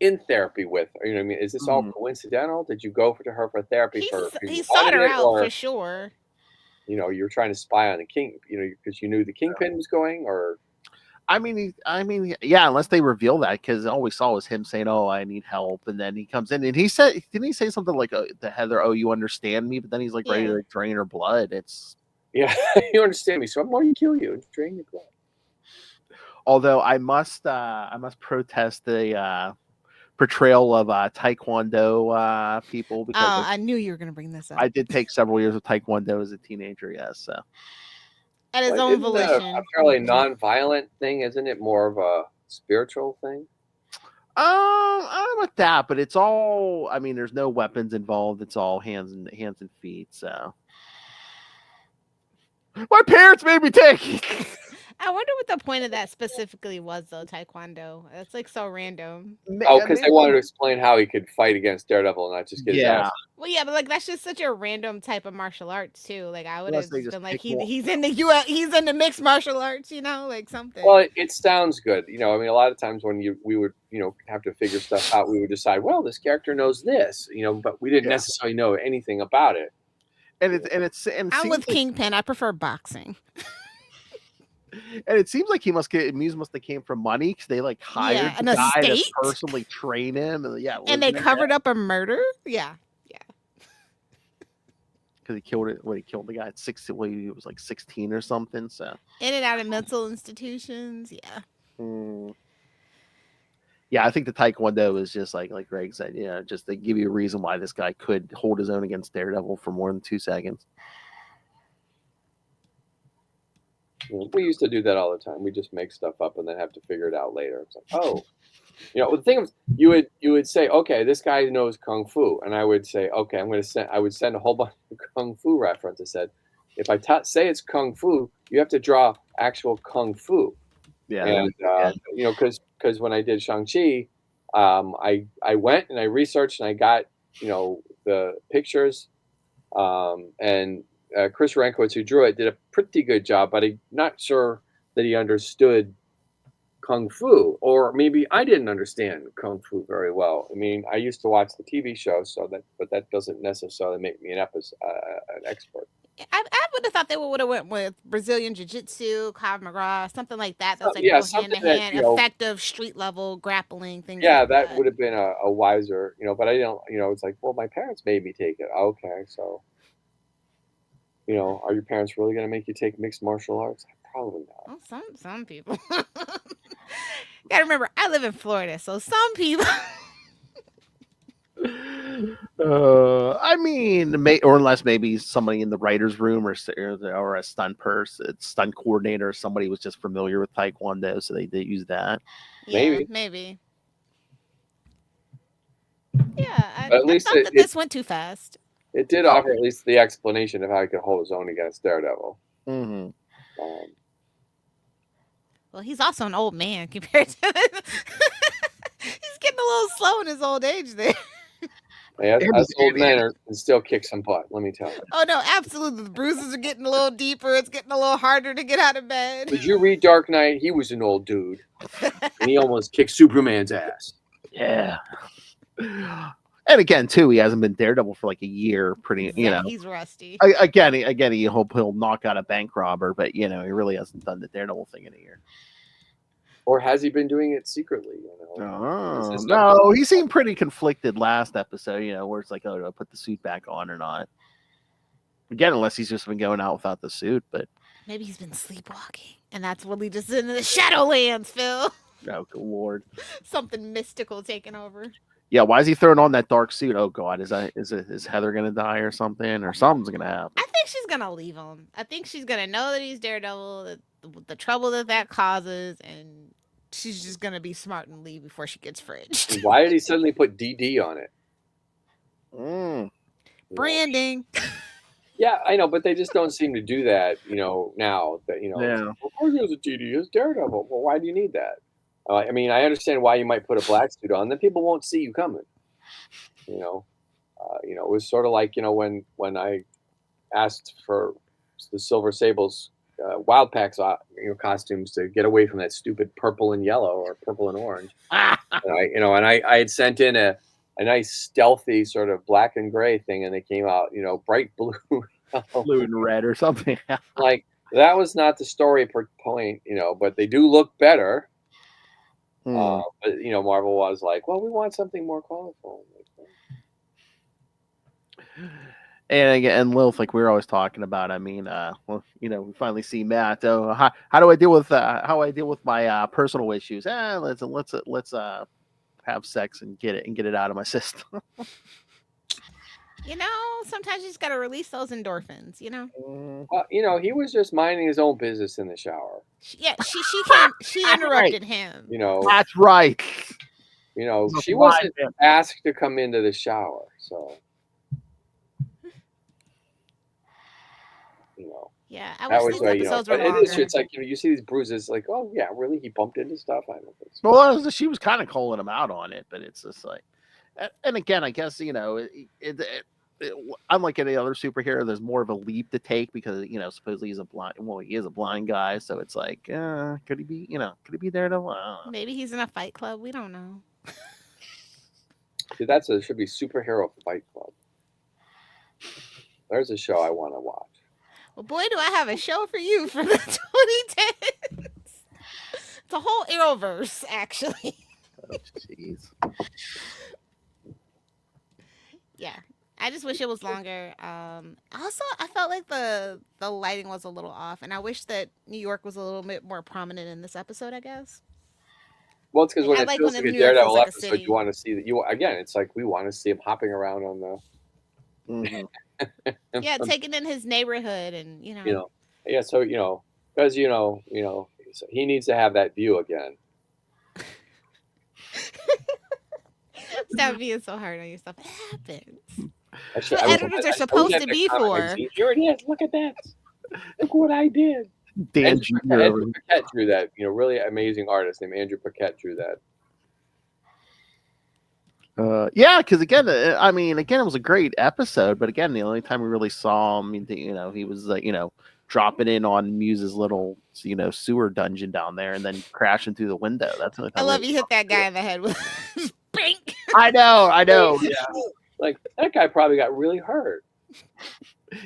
in therapy with her. Is this all coincidental? Did you go to her for therapy? He sought her out for sure. You're trying to spy on the king, because you knew the Kingpin was going, or. Yeah, unless they reveal that, because all we saw was him saying, "Oh, I need help," and then he comes in and he said, didn't he say something like to Heather, "Oh, you understand me?" But then he's like ready to drain her blood. It's you understand me, so I'm going to kill you and drain your blood. Although I must protest the portrayal of Taekwondo people, because I knew you were going to bring this up. I did take several years of Taekwondo as a teenager. Yes, so. At his own volition. A fairly non-violent thing, isn't it? More of a spiritual thing. I don't know about that, but it's all. There's no weapons involved. It's all hands and feet. So my parents made me take. I wonder what the point of that specifically was, though. Taekwondo. That's like so random. Oh, because they wanted to explain how he could fight against Daredevil and not just get his ass. Well, yeah, but like that's just such a random type of martial arts too. Like I would have Unless they been just like, pick one. he's in the he's in the mixed martial arts, you know, like something. Well, it sounds good. You know, I mean, a lot of times when we would, you know, have to figure stuff out, we would decide, well, this character knows this, you know, but we didn't necessarily know anything about it. I'm with Kingpin. I prefer boxing. And it seems like Muse must have came from money because they like hired an the guy to estate? personally train him, and And they covered up a murder. Yeah. Because he killed the guy at 6. Well, he was like 16 or something. So in and out of mental institutions. Yeah. Yeah, I think the Taekwondo is just like Greg said. Yeah, just they give you a reason why this guy could hold his own against Daredevil for more than 2 seconds. We used to do that all the time. We just make stuff up and then have to figure it out later. It's like, oh, you know, the thing is, you would say, okay, this guy knows kung fu, and I would say, okay, I would send a whole bunch of kung fu references. Said, if I say it's kung fu, you have to draw actual kung fu. Yeah, and you know, because when I did Shang-Chi, I went and I researched and I got, you know, the pictures, and Chris Rankowitz, who drew it, did a pretty good job, but I'm not sure that he understood kung fu, or maybe I didn't understand kung fu very well. I mean, I used to watch the TV show, but that doesn't necessarily make me an expert. I would have thought they would have went with Brazilian Jiu-Jitsu, Krav Maga, something like that. That's like hand-to-hand, effective street level grappling things. Yeah, like that would have been a wiser, you know. But I don't, you know. It's like, well, my parents made me take it. Okay, so, you know, are your parents really going to make you take mixed martial arts? Probably not. Well, some people. Gotta remember, I live in Florida, so some people. I mean, or unless maybe somebody in the writer's room or a stunt coordinator, somebody was just familiar with Taekwondo, so they use that. Yeah, maybe. Yeah, at least I thought that this went too fast. It did offer at least the explanation of how he could hold his own against Daredevil. Mm-hmm. Well, he's also an old man compared to. He's getting a little slow in his old age there. Yeah, us old men can still kick some butt, let me tell you. Oh, no, absolutely. The bruises are getting a little deeper. It's getting a little harder to get out of bed. Did you read Dark Knight? He was an old dude. And he almost kicked Superman's ass. Yeah. And again, too, he hasn't been Daredevil for like a year. You know, he's rusty. Again, you hope he'll knock out a bank robber, but you know, he really hasn't done the Daredevil thing in a year. Or has he been doing it secretly? You know? Oh, no, he seemed pretty conflicted last episode. You know, where it's like, oh, do I put the suit back on or not? Again, unless he's just been going out without the suit, but maybe he's been sleepwalking, and that's what leads us into the Shadowlands, Phil. Oh, good lord! Something mystical taking over. Yeah, why is he throwing on that dark suit? Oh god, is Heather gonna die or something, or something's gonna happen? I think she's gonna leave him. I think she's gonna know that he's Daredevil, the trouble that causes, and she's just gonna be smart and leave before she gets fridged. Why did he suddenly put DD on it? Branding. Yeah, I know, but they just don't seem to do that, you know, now. That, you know, yeah. Of course he has a DD, it's Daredevil. Well, why do you need that? I mean, I understand why you might put a black suit on, then people won't see you coming. You know, it was sort of like, you know, when I asked for the Silver Sable's Wild Packs, costumes to get away from that stupid purple and yellow or purple and orange. And I had sent in a nice stealthy sort of black and gray thing, and they came out, you know, bright blue, blue and red or something. Like that was not the story per point, you know, but they do look better. But you know, Marvel was like, well, we want something more colorful. And Lilith, like we were always talking about. I mean, well, you know, we finally see Matt. How do I deal with my personal issues? Let's have sex and get it out of my system. You know, sometimes you just got to release those endorphins, you know? You know, he was just minding his own business in the shower. Yeah, she interrupted him. You know. That's right. You know, she wasn't asked to come into the shower, so. You know. Yeah, I That wish was these episodes were but it longer. is. It's like you see these bruises, like, oh yeah, really? He bumped into stuff. I don't think so. Well, she was kind of calling him out on it, but it's just like, and again, I guess unlike any other superhero, there's more of a leap to take because supposedly he is a blind guy, so it's like, could he be Daredevil? Maybe he's in a fight club. We don't know. See, should be Superhero Fight Club. There's a show I want to watch. Well, boy, do I have a show for you for the 2010s. It's a whole Arrowverse, actually. Oh, jeez. Yeah, I just wish it was longer. Also, I felt like the lighting was a little off, and I wish that New York was a little bit more prominent in this episode, I guess. Well, it's because when it like feels when like a New York feels Daredevil like a episode, city. you want to see that. Again, it's like we want to see him hopping around on the. Yeah, taking in his neighborhood, and Yeah, so because he needs to have that view again. Stop being so hard on yourself. It happens. That's what editors are supposed to be for. Here it is. Look at that. Look what I did. Andrew Paquette drew that. Really amazing artist named Andrew Paquette drew that. Yeah, because again, it was a great episode, but again, the only time we really saw him, he was dropping in on Muse's little, sewer dungeon down there, and then crashing through the window. That's the only time I love you hit that guy in the head with bink. I know. Yeah. Like that guy probably got really hurt.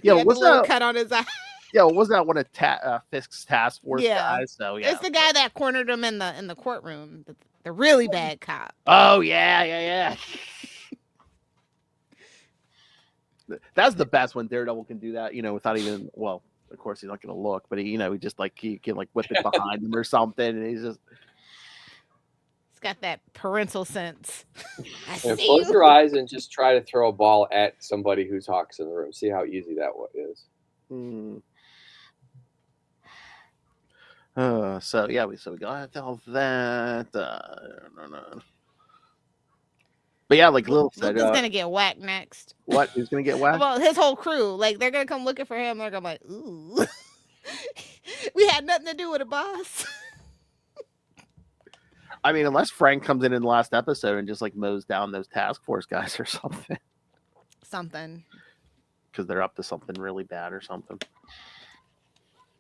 Yeah, was that cut on his eye? Yeah, wasn't that one of Fisk's task force guys? So yeah, it's the guy that cornered him in the courtroom. The really bad cop. Oh yeah. That's the best when Daredevil can do that, without even. Well, of course he's not going to look, but he just he can whip it behind him or something, and he's just. He's got that parental sense. Close your eyes and just try to throw a ball at somebody who talks in the room. See how easy that is. So yeah, we got all that. No. But yeah, like Lilith said, Luke is gonna get whacked next. What? Who's gonna get whacked? Well, his whole crew. Like they're gonna come looking for him. They're gonna be like, ooh, we had nothing to do with it, boss. I mean, unless Frank comes in the last episode and just mows down those task force guys or something. Something. Because they're up to something really bad or something.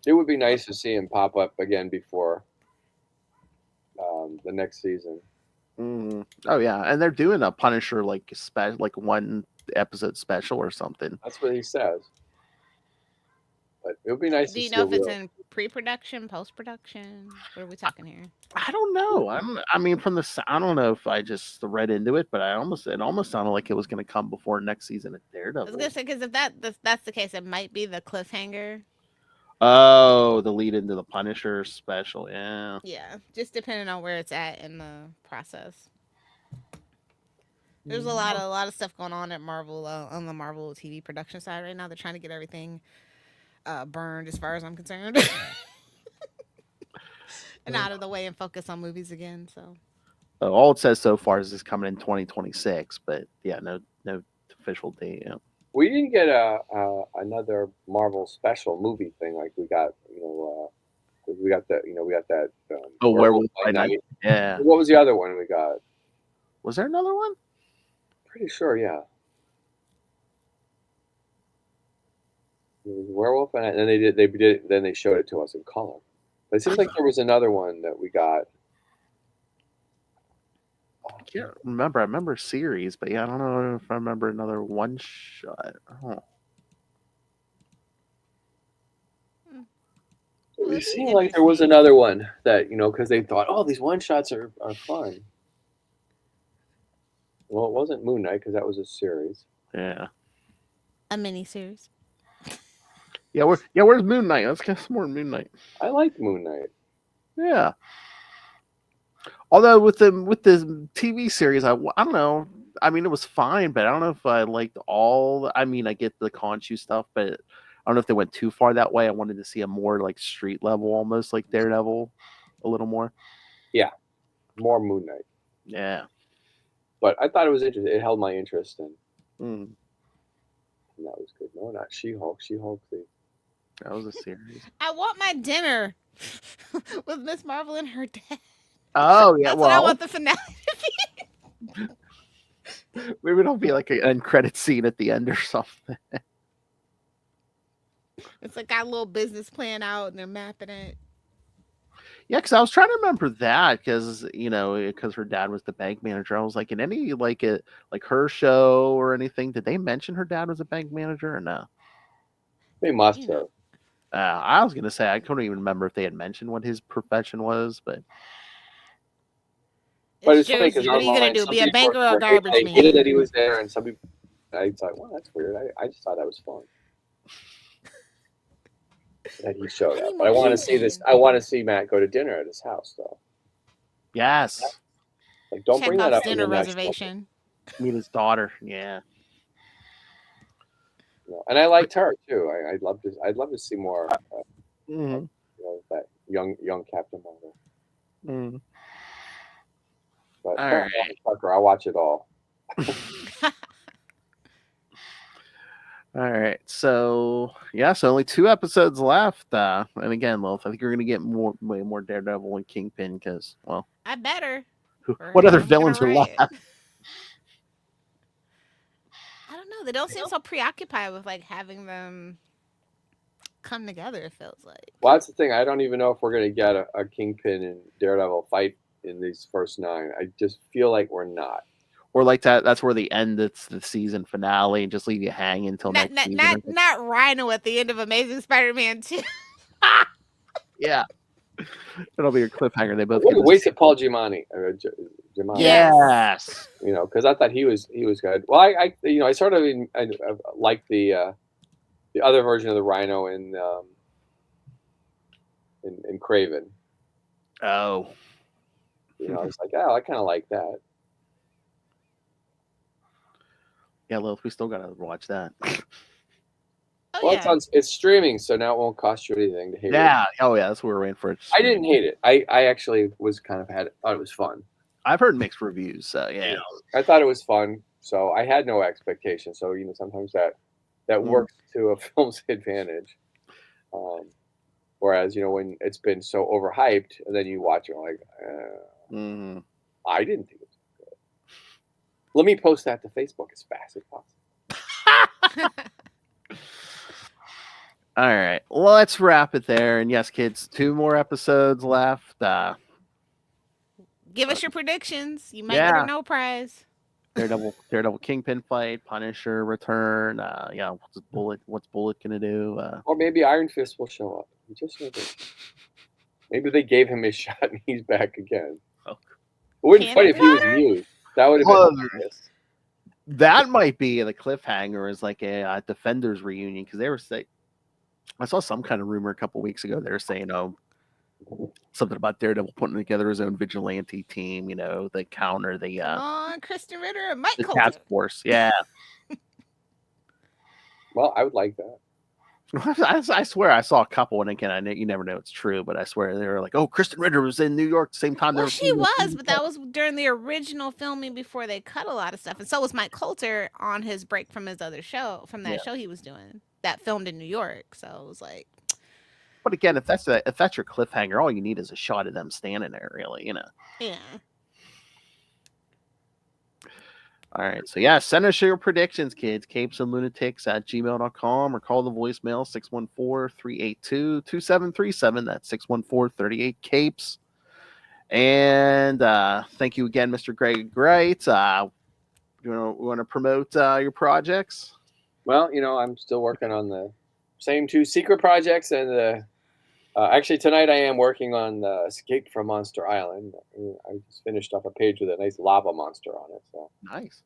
It would be nice to see him pop up again before the next season. Oh yeah, and they're doing a Punisher one episode special or something. That's what he says. But it would be nice. Do you know if it's in pre-production, post-production? What are we talking here? I don't know. I don't know if I just read into it, but it almost sounded like it was going to come before next season of Daredevil. I was going to say because if that's the case, it might be the cliffhanger. Oh, the lead into the Punisher special, yeah. Yeah, just depending on where it's at in the process. There's a lot of stuff going on at Marvel on the Marvel TV production side right now. They're trying to get everything burned, as far as I'm concerned, and out of the way and focus on movies again. So all it says so far is it's coming in 2026, but yeah, no official date. Yeah. We didn't get another Marvel special movie thing like we got. We got that. Werewolf by Night. Yeah. What was the other one we got? Was there another one? Pretty sure, yeah. It was Werewolf by Night, and then they showed it to us in color. But it seems like there was another one that we got. I can't remember. I remember series, but yeah, I don't know if I remember another one shot. Oh. It seemed like there was another one that, because they thought, oh, these one shots are fun. Well, it wasn't Moon Knight because that was a series. Yeah. A mini series. Yeah, where's Moon Knight? Let's get some more Moon Knight. I like Moon Knight. Yeah. Although with the TV series, I don't know. I mean, it was fine, but I don't know if I liked all. I mean, I get the Khonshu stuff, but I don't know if they went too far that way. I wanted to see a more street level, almost like Daredevil, a little more. Yeah, more Moon Knight. Yeah, but I thought it was interesting. It held my interest, and and that was good. No, not She-Hulk. She-Hulk. That was a series. I want my dinner with Miss Marvel and her dad. Oh yeah, That's what I want the finale to be. Maybe it'll be like an end credit scene at the end or something. It's like got a little business plan out and they're mapping it. Yeah, because I was trying to remember that because her dad was the bank manager. I was like, in any like her show or anything, did they mention her dad was a bank manager or no? They must have. I was gonna say I couldn't even remember if they had mentioned what his profession was, but it's funny because what are you gonna do? Be a banker or a garbage man? I hated that he was there, and some people. I thought, well, that's weird. I just thought that was fun. That he showed up. But I want to see this. I want to see Matt go to dinner at his house, though. Yes. Like, don't bring that up. Dinner reservation. Meet his daughter. Yeah. And I liked her too. I'd love to see more. That young Captain Marvel. Mm. But I'll watch it all. All right, so only 2 episodes left, and again, Lilith, I think you're going to get way more Daredevil and Kingpin because, well, I better. What other villains are left? I don't know. They don't seem so preoccupied with like having them come together. It feels like. Well, that's the thing. I don't even know if we're going to get a Kingpin and Daredevil fight in these first 9. I just feel like we're not. Or like that's where they end the season finale and just leave you hanging until next season. Not Rhino at the end of Amazing Spider-Man 2. Yeah. It'll be a cliffhanger. They both wasted Paul Giamatti. Yes. Because I thought he was good. Well, I sort of like the other version of the Rhino in Craven. Oh. It's like, I kind of like that. Yeah, Lilith, we still gotta watch that. It's streaming, so now it won't cost you anything to hate it. Yeah. Oh yeah, that's what we're waiting for. I didn't hate it. I actually was thought it was fun. I've heard mixed reviews, so yeah. I thought it was fun, so I had no expectations. So sometimes that works to a film's advantage. Whereas when it's been so overhyped, and then you watch it like, I didn't think it was good. Let me post that to Facebook as fast as possible. All right, well, let's wrap it there. And yes, kids, 2 more episodes left. Give us your predictions. You might get a no prize. Daredevil Kingpin fight, Punisher return. What's Bullet gonna do? Or maybe Iron Fist will show up. Maybe they gave him his shot and he's back again. Oh. It wouldn't be funny if he was Muse. That would have been hilarious. That might be the cliffhanger is like a Defenders reunion because they were saying. I saw some kind of rumor a couple weeks ago. They were saying, something about Daredevil putting together his own vigilante team. The counter the Kristen Ritter and Mike the task force. Yeah. Well, I would like that. I swear I saw a couple, and again, you never know it's true, but I swear they were like, Kristen Ritter was in New York the same time. Well, she was, but that was during the original filming before they cut a lot of stuff, and so was Mike Coulter on his break from his other show, show he was doing that filmed in New York. So it was like. But again, if that's your cliffhanger, all you need is a shot of them standing there, really, Yeah. All right, so send us your predictions, kids. CapesandLunatics@gmail.com or call the voicemail 614-382-2737. That's 614-38-CAPES. And thank you again, Mr. Gregory Wright. You want to promote your projects? Well, I'm still working on the same 2 secret projects, and actually tonight I am working on Escape from Monster Island. I just finished up a page with a nice lava monster on it. So nice.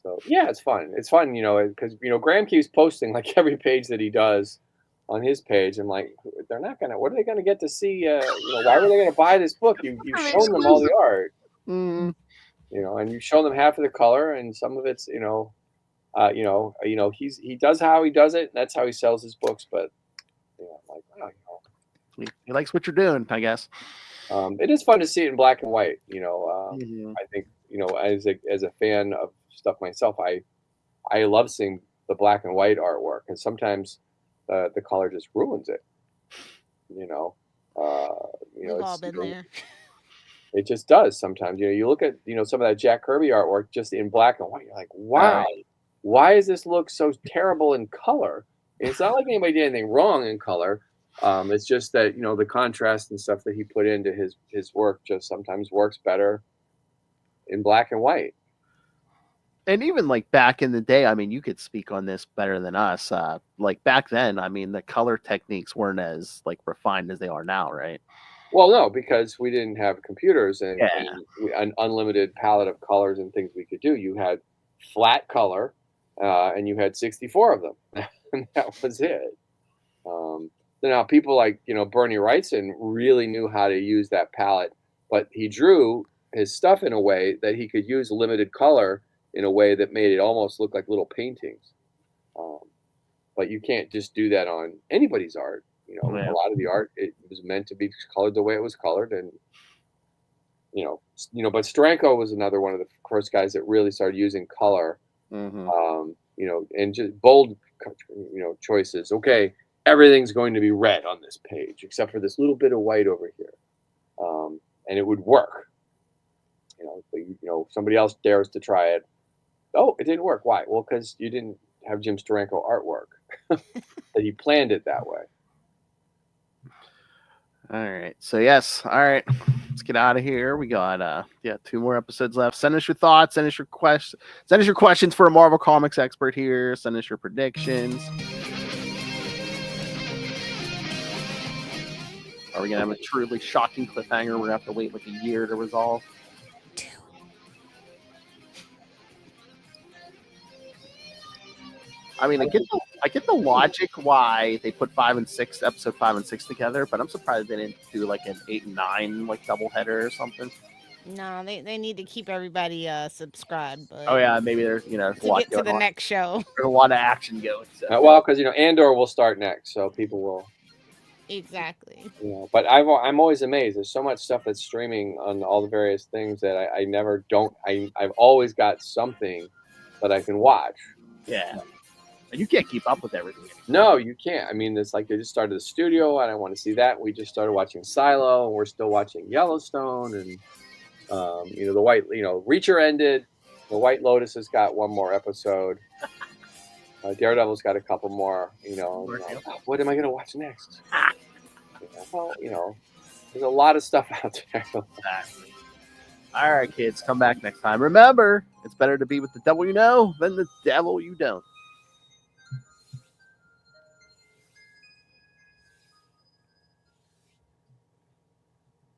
So yeah, it's fun. It's fun, because Graham keeps posting like every page that he does on his page. I'm like, they're not gonna. What are they gonna get to see? Why were they gonna buy this book? You've shown them all the art. Mm. And you've shown them half of the color, and some of it's he does how he does it. And that's how he sells his books. But I'm like, he likes what you're doing, I guess. It is fun to see it in black and white. Mm-hmm. I think as a fan of stuff myself, I love seeing the black and white artwork, and sometimes the color just ruins it. You know, We've all been there. It just does sometimes. You look at some of that Jack Kirby artwork just in black and white. You're like, wow, why does this look so terrible in color? And it's not like anybody did anything wrong in color. It's just that the contrast and stuff that he put into his work just sometimes works better in black and white. And even like back in the day, I mean, you could speak on this better than us. Like back then, I mean, the color techniques weren't as like refined as they are now, right? Well, no, because we didn't have computers and an unlimited palette of colors and things we could do. You had flat color, and you had 64 of them, and that was it. So now people like Bernie Wrightson really knew how to use that palette, but he drew his stuff in a way that he could use limited color in a way that made it almost look like little paintings. But you can't just do that on anybody's art. A lot of the art, it was meant to be colored the way it was colored, and but Steranko was another one of the first guys that really started using color, and just bold, choices. Okay, everything's going to be red on this page except for this little bit of white over here, and it would work. Somebody else dares to try it. Oh, it didn't work. Why? Well, because you didn't have Jim Steranko artwork. That he planned it that way. All right. So yes. All right. Let's get out of here. We got 2 more episodes left. Send us your thoughts. Send us your questions. Send us your questions for a Marvel Comics expert here. Send us your predictions. Are we gonna have a truly shocking cliffhanger? We're gonna have to wait like a year to resolve. I mean, I get the logic why they put episode 5 and 6 together, but I'm surprised they didn't do like an 8 and 9 like doubleheader or something. No, they need to keep everybody subscribed. But oh yeah, maybe there's to get to the next show. There's a lot of action going. So. Well, because Andor will start next, so people will. Exactly. But I'm always amazed. There's so much stuff that's streaming on all the various things that I never don't. I've always got something that I can watch. Yeah. And you can't keep up with everything. No, you can't. I mean, it's like they just started the studio. I don't want to see that. We just started watching Silo, and we're still watching Yellowstone, and the White, Reacher ended. The White Lotus has got 1 more episode. Daredevil's got a couple more. What am I going to watch next? Well, there's a lot of stuff out there. Exactly. All right, kids, come back next time. Remember, it's better to be with the devil you know than the devil you don't.